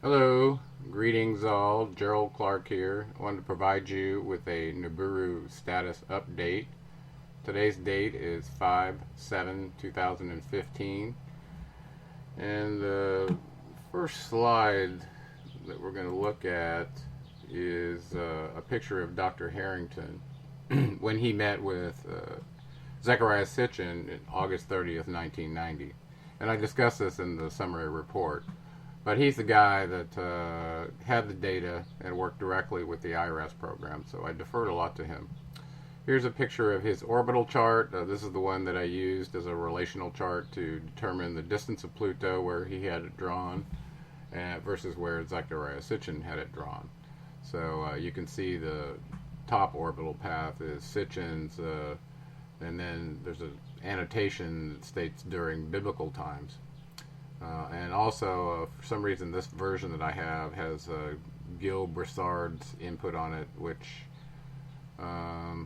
Hello, greetings all. Gerald Clark here. I wanted to provide you with a Nibiru status update. Today's date is 5/7/2015, and the first slide that we're going to look at is a picture of Dr. Harrington when he met with Zechariah Sitchin on August 30th, 1990. And I discussed this in the summary report. But he's the guy that had the data and worked directly with the IRS program, so I deferred a lot to him. Here's a picture of his orbital chart. This is the one that I used as a relational chart to determine the distance of Pluto where he had it drawn versus where Zechariah Sitchin had it drawn. So you can see the top orbital path is Sitchin's, and then there's an annotation that states during biblical times. And also, for some reason, this version that I have has Gil Broussard's input on it, which I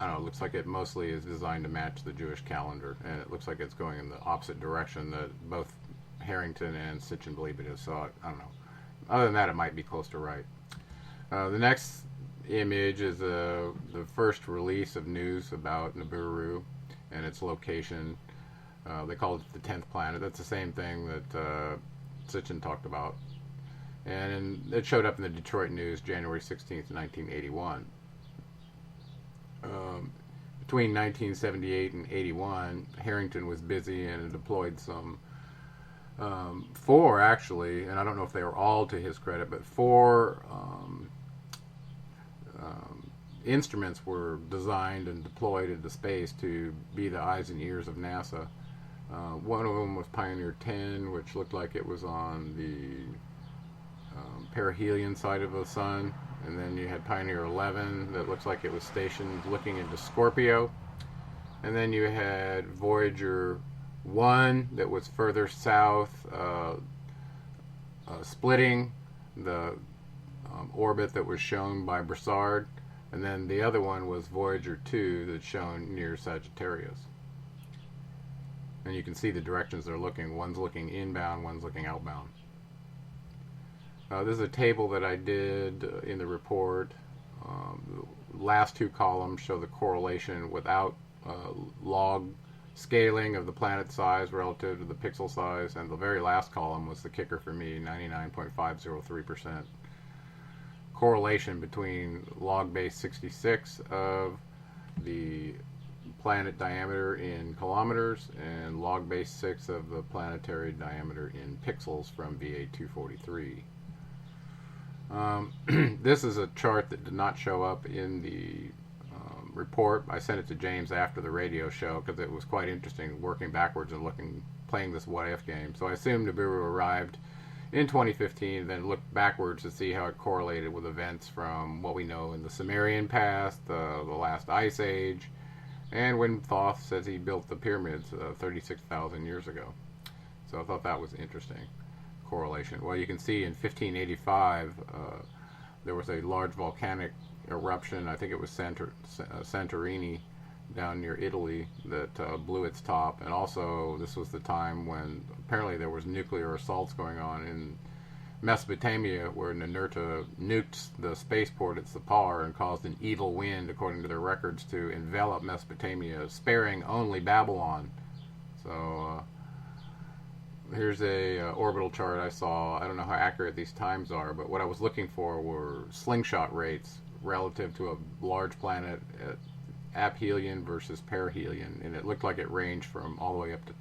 don't know. It looks like it mostly is designed to match the Jewish calendar, and it looks like it's going in the opposite direction that both Harrington and Sitchin believe it is. So I don't know. Other than that, it might be close to right. The next image is the first release of news about Nibiru and its location. They call it the 10th planet. That's the same thing that Sitchin talked about. And it showed up in the Detroit News January 16th, 1981. Between 1978 and 81, Harrington was busy and deployed some, four actually, and I don't know if they were all to his credit, but four instruments were designed and deployed into space to be the eyes and ears of NASA. One of them was Pioneer 10, which looked like it was on the perihelion side of the sun. And then you had Pioneer 11 that looks like it was stationed looking into Scorpio. And then you had Voyager 1 that was further south, splitting the orbit that was shown by Broussard. And then the other one was Voyager 2 that's shown near Sagittarius. And you can see the directions they're looking. One's looking inbound, one's looking outbound. This is a table that I did in the report. The last two columns show the correlation without log scaling of the planet size relative to the pixel size, and the very last column was the kicker for me, 99.503% correlation between log base 66 of the planet diameter in kilometers and log base 6 of the planetary diameter in pixels from VA 243. This is a chart that did not show up in the report. I sent it to James after the radio show because it was quite interesting working backwards and playing this what if game. So I assumed Nibiru arrived in 2015, then looked backwards to see how it correlated with events from what we know in the Sumerian past, the last ice age, and when Thoth says he built the pyramids 36,000 years ago. So I thought that was interesting correlation. Well, you can see in 1585 there was a large volcanic eruption. I think it was Santorini down near Italy that blew its top. And also this was the time when apparently there was nuclear assaults going on in Mesopotamia, where Ninurta nuked the spaceport at Sapar and caused an evil wind, according to their records, to envelop Mesopotamia, sparing only Babylon. So here's a orbital chart I saw. I don't know how accurate these times are, but what I was looking for were slingshot rates relative to a large planet at aphelion versus perihelion, and it looked like it ranged from all the way up to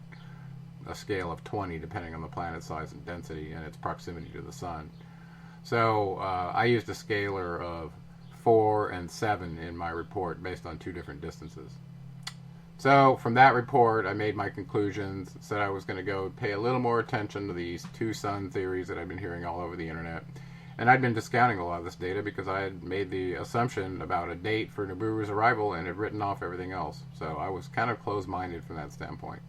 a scale of 20 depending on the planet size and density and its proximity to the sun. So I used a scalar of 4 and 7 in my report based on two different distances. So from that report I made my conclusions, said I was going to go pay a little more attention to these two sun theories that I've been hearing all over the internet. And I'd been discounting a lot of this data because I had made the assumption about a date for Nibiru's arrival and had written off everything else. So I was kind of closed-minded from that standpoint.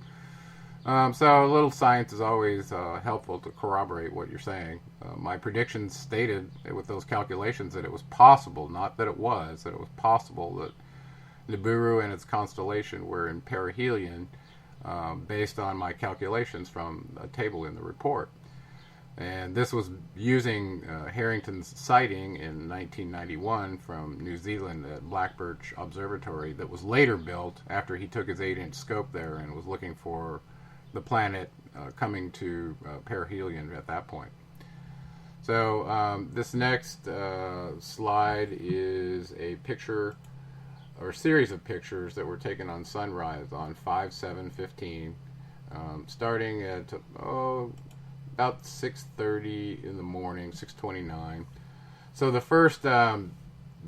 So a little science is always helpful to corroborate what you're saying. My predictions stated with those calculations that it was possible, not that it was possible that Nibiru and its constellation were in perihelion based on my calculations from a table in the report. And this was using Harrington's sighting in 1991 from New Zealand at Blackbirch Observatory that was later built after he took his 8-inch scope there and was looking for the planet coming to perihelion at that point. So this next slide is a picture or series of pictures that were taken on sunrise on 5/7/15, starting at about 6:30 in the morning, 6:29. So the first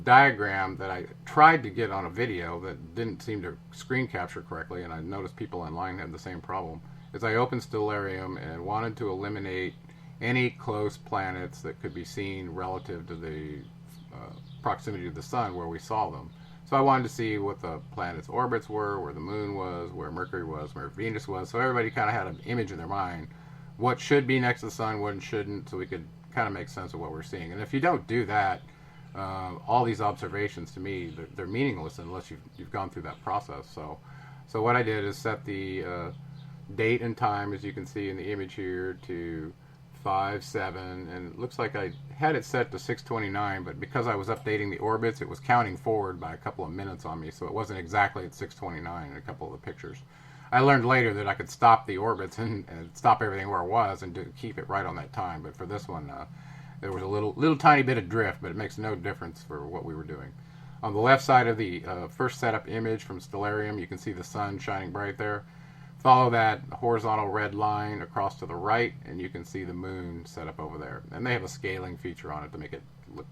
diagram that I tried to get on a video that didn't seem to screen capture correctly, and I noticed people online had the same problem, is I opened Stellarium and wanted to eliminate any close planets that could be seen relative to the proximity to the sun where we saw them. So I wanted to see what the planets' orbits were, where the moon was, where Mercury was, where Venus was, so everybody kind of had an image in their mind what should be next to the sun, what shouldn't, so we could kind of make sense of what we're seeing. And if you don't do that, all these observations, to me, they're meaningless unless you've gone through that process. So what I did is set the date and time, as you can see in the image here, to 5/7, and it looks like I had it set to 6:29, but because I was updating the orbits, it was counting forward by a couple of minutes on me, so it wasn't exactly at 6:29 in a couple of the pictures. I learned later that I could stop the orbits and stop everything where it was and keep it right on that time. But for this one, there was a little tiny bit of drift, but it makes no difference for what we were doing. On the left side of the first setup image from Stellarium, you can see the sun shining bright there. Follow that horizontal red line across to the right, and you can see the moon set up over there. And they have a scaling feature on it to make it look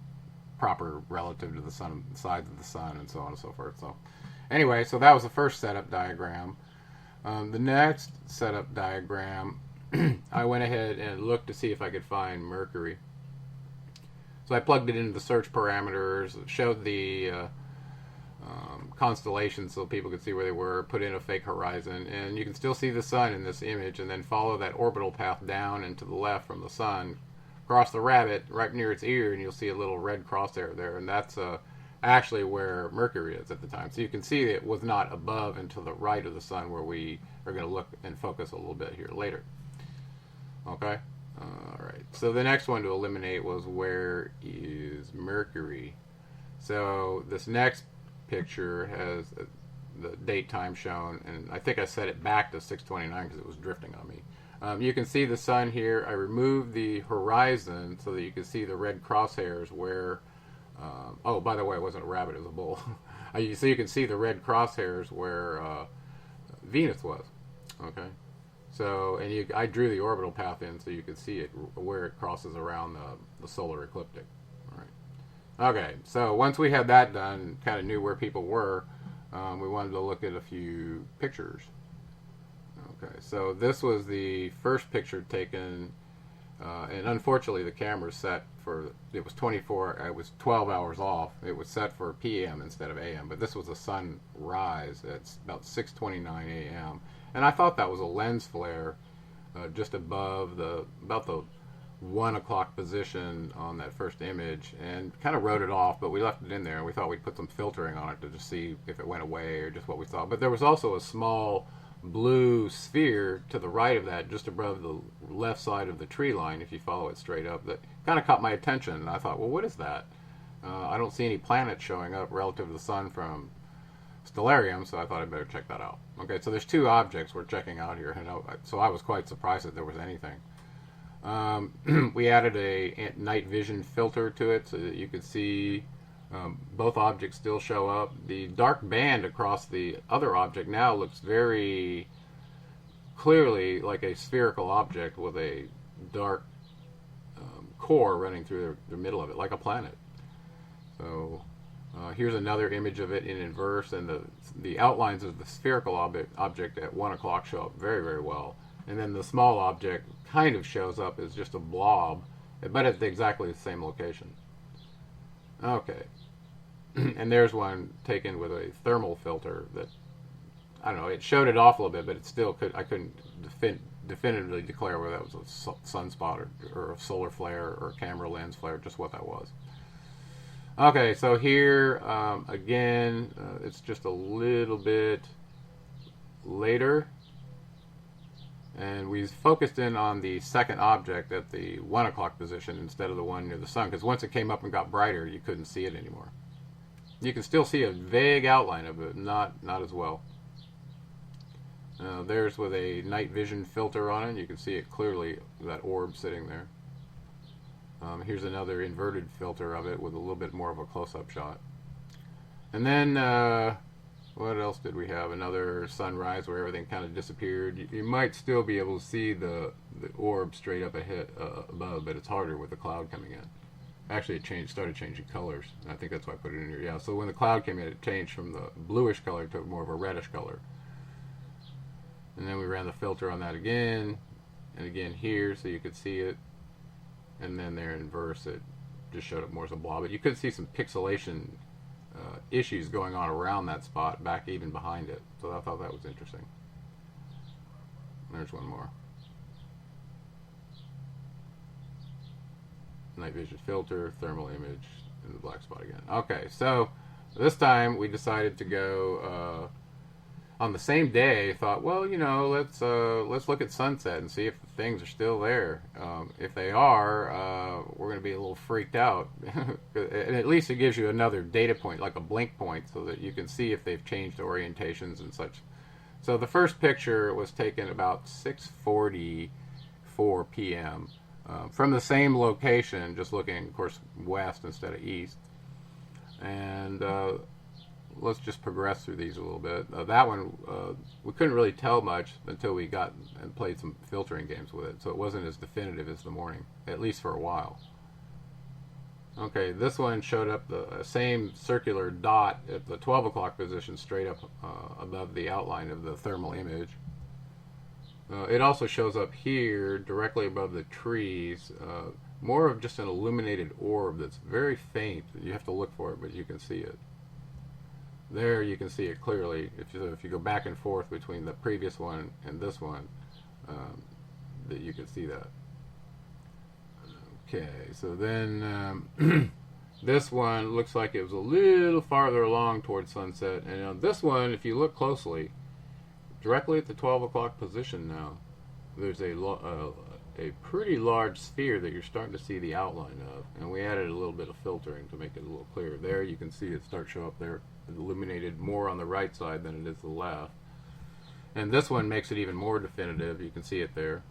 proper relative to the sun, the sides of the sun, and so on and so forth. So anyway, so that was the first setup diagram. The next setup diagram, I went ahead and looked to see if I could find Mercury. So I plugged it into the search parameters, showed the constellations so people could see where they were, put in a fake horizon, and you can still see the sun in this image, and then follow that orbital path down and to the left from the sun, cross the rabbit right near its ear, and you'll see a little red crosshair there, and that's actually where Mercury is at the time. So you can see it was not above and to the right of the sun, where we are going to look and focus a little bit here later. Okay? Alright, so the next one to eliminate was where is Mercury. So this next picture has the date time shown, and I think I set it back to 6:29 because it was drifting on me. You can see the sun here. I removed the horizon so that you can see the red crosshairs where oh, by the way, it wasn't a rabbit, it was a bull. So you can see the red crosshairs where Venus was. Okay, so and I drew the orbital path in so you could see it where it crosses around the solar ecliptic. All right. Okay, so once we had that done, kind of knew where people were, we wanted to look at a few pictures. Okay, so this was the first picture taken. And unfortunately, the camera set for, it was 12 hours off. It was set for PM instead of AM, but this was a sunrise at about 6:29 AM. And I thought that was a lens flare just above about the 1 o'clock position on that first image, and kind of wrote it off, but we left it in there, and we thought we'd put some filtering on it to just see if it went away or just what we saw. But there was also a small blue sphere to the right of that, just above the left side of the tree line, if you follow it straight up, that kind of caught my attention, and I thought, well, what is that? I don't see any planets showing up relative to the sun from Stellarium, so I thought I'd better check that out. Okay, so there's two objects we're checking out here, and so I was quite surprised that there was anything. We added a night vision filter to it so that you could see both objects still show up. The dark band across the other object now looks very clearly like a spherical object with a dark core running through the middle of it, like a planet. So here's another image of it in inverse, and the outlines of the spherical object at 1 o'clock show up very, very well. And then the small object kind of shows up as just a blob, but at exactly the same location. Okay. And there's one taken with a thermal filter that, I don't know, it showed it off a little bit, but it still I couldn't definitively declare whether that was a sunspot or a solar flare or a camera lens flare, just what that was. Okay, so here, again, it's just a little bit later. And we focused in on the second object at the 1 o'clock position instead of the one near the sun, because once it came up and got brighter, you couldn't see it anymore. You can still see a vague outline of it, not as well. There's with a night vision filter on it. You can see it clearly, that orb sitting there. Here's another inverted filter of it with a little bit more of a close-up shot. And then, what else did we have? Another sunrise where everything kind of disappeared. You might still be able to see the orb straight up ahead, above, but it's harder with the cloud coming in. Actually, it started changing colors. I think that's why I put it in here. Yeah, so when the cloud came in, it changed from the bluish color to more of a reddish color. And then we ran the filter on that again, and again here, so you could see it. And then there in inverse, it just showed up more as a blob. But you could see some pixelation issues going on around that spot, back even behind it. So I thought that was interesting. There's one more. Night vision filter, thermal image, and the black spot again. Okay, so this time we decided to go on the same day. Thought, well, you know, let's look at sunset and see if the things are still there. If they are, we're going to be a little freaked out. And at least it gives you another data point, like a blink point, so that you can see if they've changed orientations and such. So the first picture was taken about 6:44 p.m. From the same location, just looking, of course, west instead of east. And let's just progress through these a little bit. That one, we couldn't really tell much until we got and played some filtering games with it, so it wasn't as definitive as the morning, at least for a while. Okay, this one showed up the same circular dot at the 12 o'clock position, straight up above the outline of the thermal image. It also shows up here, directly above the trees, more of just an illuminated orb that's very faint. You have to look for it, but you can see it. There you can see it clearly. If you go back and forth between the previous one and this one, that you can see that. Okay, so then this one looks like it was a little farther along towards sunset. And on this one, if you look closely, directly at the 12 o'clock position now, there's a pretty large sphere that you're starting to see the outline of. And we added a little bit of filtering to make it a little clearer. There you can see it start to show up there, illuminated more on the right side than it is the left. And this one makes it even more definitive. You can see it there.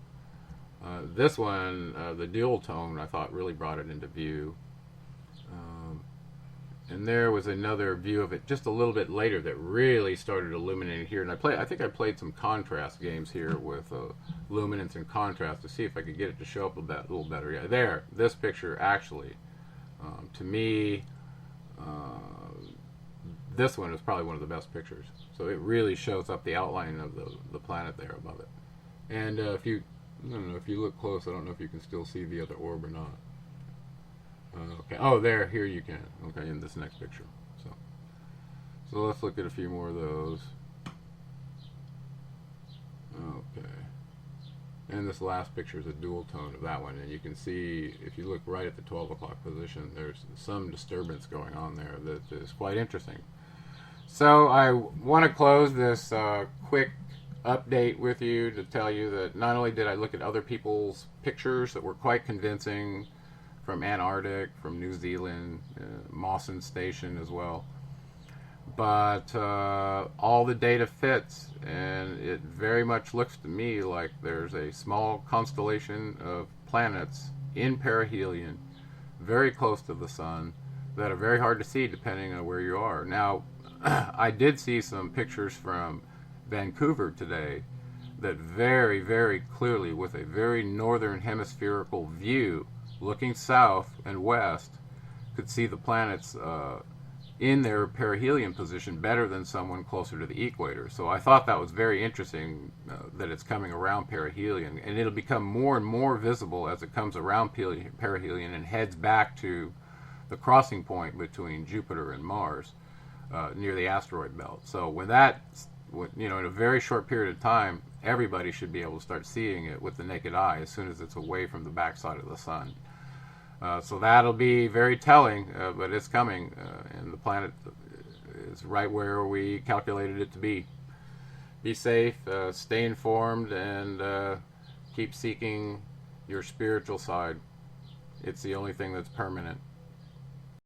This one, the dual tone, I thought really brought it into view. And there was another view of it just a little bit later that really started illuminating here. And I think I played some contrast games here with luminance and contrast to see if I could get it to show up a little better. Yeah, there, this picture actually, to me, this one is probably one of the best pictures. So it really shows up the outline of the planet there above it. And if you look close, I don't know if you can still see the other orb or not. Okay. Oh, here you can. Okay, in this next picture. So let's look at a few more of those. Okay. And this last picture is a dual tone of that one, and you can see if you look right at the 12 o'clock position, there's some disturbance going on there that is quite interesting. So I want to close this quick update with you to tell you that not only did I look at other people's pictures that were quite convincing, from Antarctic, from New Zealand, Mawson Station as well. But all the data fits, and it very much looks to me like there's a small constellation of planets in perihelion, very close to the sun, that are very hard to see depending on where you are. Now, I did see some pictures from Vancouver today that very, very clearly, with a very northern hemispherical view, looking south and west, could see the planets in their perihelion position better than someone closer to the equator. So I thought that was very interesting that it's coming around perihelion, and it'll become more and more visible as it comes around perihelion and heads back to the crossing point between Jupiter and Mars near the asteroid belt. So when that, in a very short period of time, everybody should be able to start seeing it with the naked eye as soon as it's away from the backside of the sun. So that'll be very telling, but it's coming, and the planet is right where we calculated it to be. be safe, stay informed, and keep seeking your spiritual side. It's the only thing that's permanent.